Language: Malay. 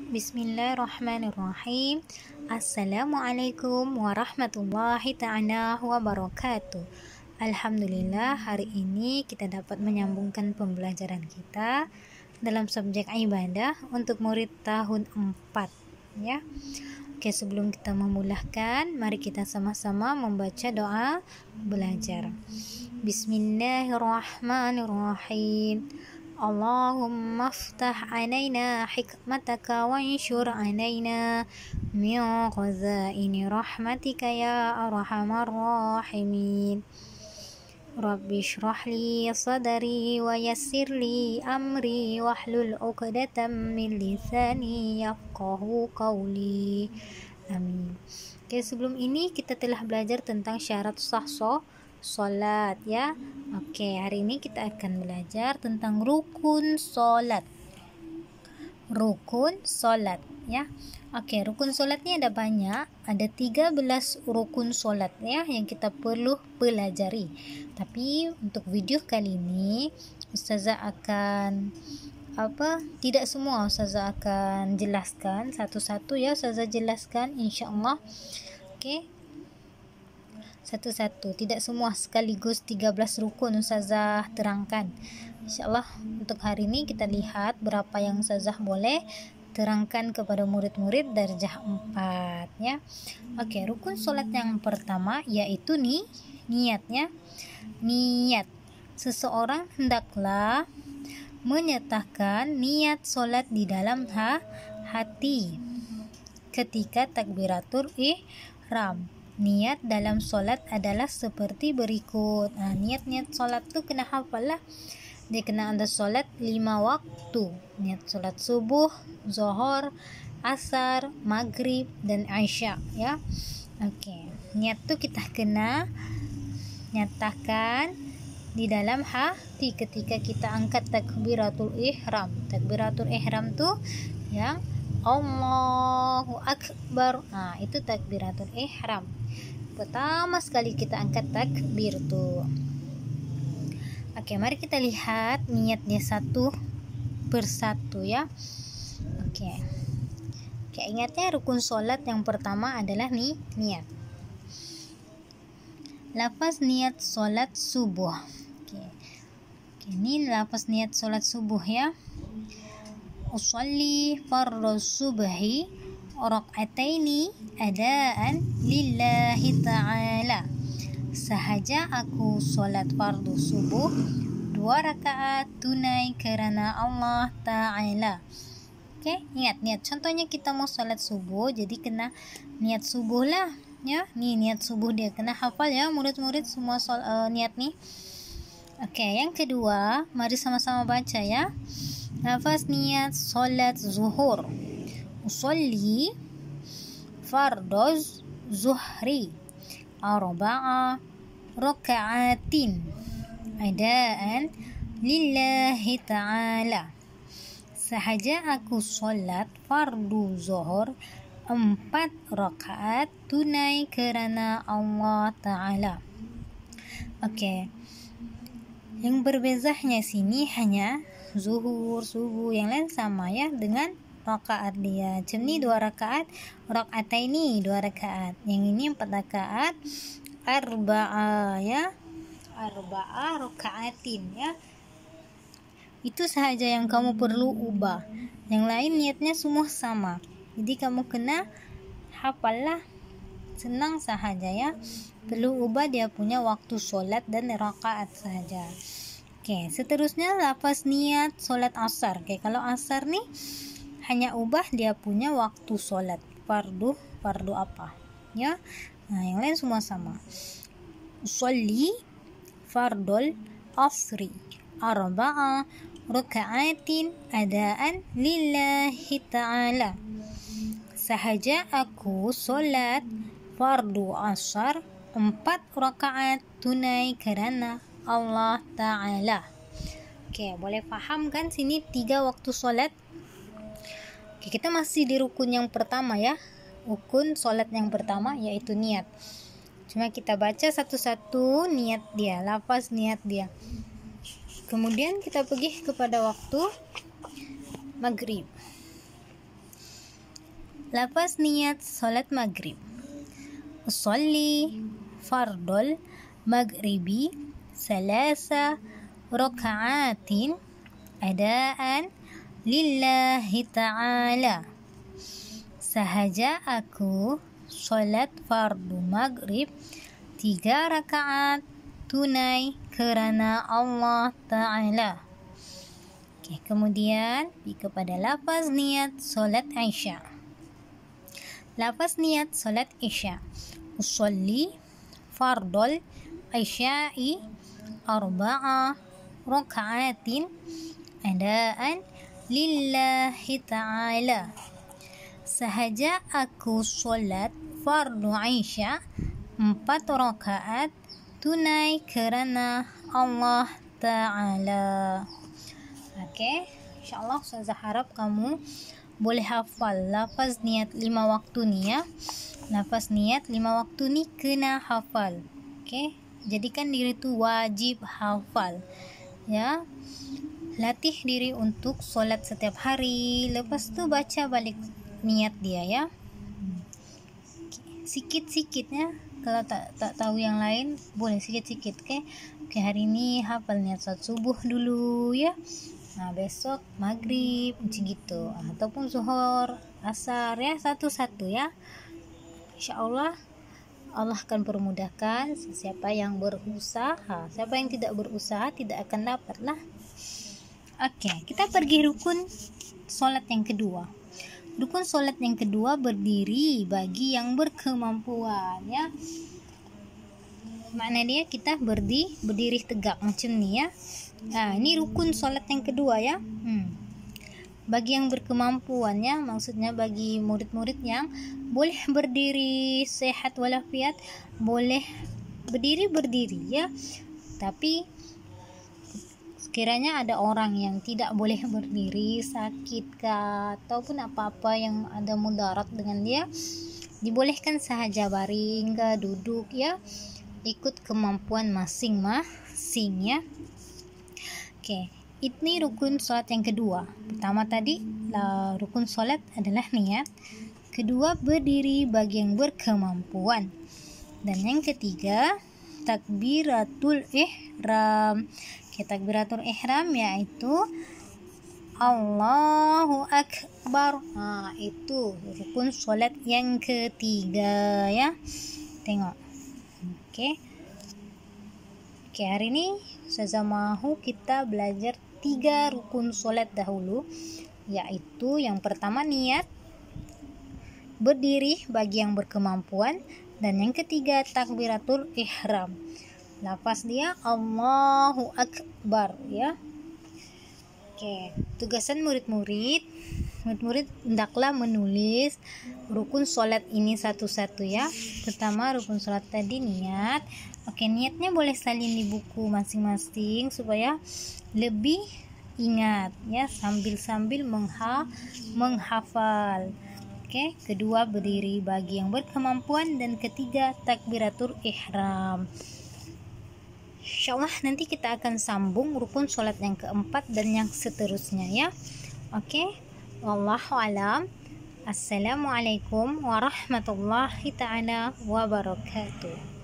Bismillahirrahmanirrahim. Assalamualaikum warahmatullahi ta'ala wabarakatuh. Alhamdulillah, hari ini kita dapat menyambungkan pembelajaran kita dalam subjek ibadah untuk murid tahun 4 ya. Oke, sebelum kita memulakan, mari kita sama-sama membaca doa belajar. Bismillahirrahmanirrahim. Allahumma aftah alaina hikmataka wa anshur alaina min khazaini rahmatika ya arhamar rahimin. Rabbi shrah li sadri wa yassir li amri wahlul 'uqdatam min lisani yafqahu qawli. Amin. Oke, sebelum ini kita telah belajar tentang syarat sah salat ya. Oke, hari ini kita akan belajar tentang rukun salat. Rukun salat ya. Oke, rukun salatnya ada banyak, ada 13 rukun salat ya yang kita perlu pelajari. Tapi untuk video kali ini Ustazah akan tidak semua Ustazah akan jelaskan satu-satu ya. Ustazah jelaskan insyaallah. Oke. Satu-satu, tidak semua sekaligus 13 rukun Ustazah terangkan. InsyaAllah untuk hari ini kita lihat berapa yang Ustazah boleh terangkan kepada murid-murid darjah 4 ya. Oke, rukun salat yang pertama yaitu niatnya. Niat. Seseorang hendaklah menyatakan niat salat di dalam hati ketika takbiratul ihram. Niat dalam solat adalah seperti berikut. Niat-niat solat tu kena hafal lah. Dia kena ada solat 5 waktu. Niat solat subuh, zuhur, asar, maghrib dan isya ya. Oke. Niat tu kita kena nyatakan di dalam hati ketika kita angkat takbiratul ihram. Takbiratul ihram tu yang Allahu Akbar. Itu takbiratul ihram. Pertama sekali kita angkat takbir tuh. Oke, mari kita lihat niatnya satu persatu ya. Oke, ingatnya rukun solat yang pertama adalah niat. Lafaz niat solat subuh. Oke, ini lafaz niat solat subuh ya. Usolli fardhu subhi raka'ataini adaan lillahi ta'ala. Sahaja aku solat fardu subuh 2 rakaat tunai kerana Allah Ta'ala. Oke, ingat niat. Contohnya kita mau solat subuh, jadi kena niat subuh lah ya. Nih niat subuh dia kena hafal ya murid-murid semua niat nih. Oke, yang kedua, mari sama-sama baca ya. Lafaz niat solat zuhur. Usolli farduz zuhri 4 raka'atin adaan lillahi ta'ala. Sahaja aku solat fardu zuhur 4 rakaat tunai kerana Allah Ta'ala. Oke. Yang berbezanya sini hanya zuhur, subuh, yang lain sama ya dengan rakaat dia. Macam ni 2 rakaat, raka'ataini 2 rakaat. Yang ini 4 rakaat, arba'a ya. Arba'a raka'atin ya. Itu sahaja yang kamu perlu ubah. Yang lain niatnya semua sama. Jadi kamu kena hafal lah. Senang sahaja ya. Perlu ubah dia punya waktu solat dan rakaat sahaja. Oke, seterusnya lafaz niat solat asar. Oke, kalau asar nih hanya ubah dia punya waktu solat. Fardu apa ya. Yang lain semua sama. Usolli fardul asri 4 raka'atin adaan lillahi ta'ala. Sahaja aku solat fardu asar 4 rakaat tunai kerana Allah Ta'ala. Oke, boleh faham kan sini 3 waktu solat? Oke, kita masih di rukun yang pertama ya. Rukun solat yang pertama yaitu niat. Cuma kita baca satu-satu niat dia, lafaz niat dia. Kemudian kita pergi kepada waktu maghrib. Lafaz niat salat maghrib. Usolli fardol maghribi salasa raka'atin adaan lillahi ta'ala. Sahaja aku salat fardu maghrib 3 rakaat tunai kerana Allah Ta'ala. Oke, kemudian kepada lafaz niat salat Isya. Lafaz niat salat Isya. Usolli fardol Isya'i 4 raka'atin adaan lillahi ta'ala. Sahaja aku solat fardu Isya 4 rakaat tunai kerana Allah Ta'ala. Oke, insyaAllah Ustazah harap kamu boleh hafal lafaz niat 5 waktu ni ya. Lafaz niat 5 waktu ni kena hafal. Oke, jadikan diri tu wajib hafal ya. Latih diri untuk solat setiap hari. Lepas tu baca balik niat dia ya. Sikit-sikitnya. Kalau tak tahu yang lain boleh sikit-sikit. Oke, hari ini hafal niat salat subuh dulu ya. Nah, besok maghrib macam gitu. Ataupun zuhur, asar ya, satu-satu ya. InsyaAllah Allah akan permudahkan. Siapa yang berusaha, siapa yang tidak berusaha tidak akan dapat lah. Oke, kita pergi rukun solat yang kedua. Rukun solat yang kedua berdiri bagi yang berkemampuan ya. Makna dia kita berdiri tegak macam ni ya. Nah, ini rukun solat yang kedua ya. Bagi yang berkemampuan ya, maksudnya bagi murid-murid yang boleh berdiri sehat walafiat, boleh berdiri ya. Tapi sekiranya ada orang yang tidak boleh berdiri, sakit kah, ataupun apa-apa yang ada mudarat dengan dia, dibolehkan sahaja baring ke duduk ya, ikut kemampuan masing-masing ya. Oke, ini rukun solat yang kedua. Pertama tadi rukun solat adalah niat, kedua berdiri bagi yang berkemampuan, dan yang ketiga takbiratul ihram. Takbiratul ihram yaitu Allahu Akbar. Nah, itu rukun solat yang ketiga ya. Tengok. Oke, hari ini Ustazah mahu kita belajar 3 rukun solat dahulu, yaitu yang pertama niat, berdiri bagi yang berkemampuan, dan yang ketiga takbiratul ihram. Lafaz dia Allahu Akbar ya. Oke, tugasan murid-murid hendaklah menulis rukun solat ini satu-satu ya. Pertama rukun solat tadi niat. Oke, niatnya boleh salin di buku masing-masing supaya lebih ingat ya, sambil menghafal. Oke, kedua berdiri bagi yang berkemampuan, dan ketiga takbiratul ihram. InsyaAllah nanti kita akan sambung rukun solat yang keempat dan yang seterusnya ya. Oke, wallahu alam. Assalamualaikum warahmatullahi ta'ala wabarakatuh.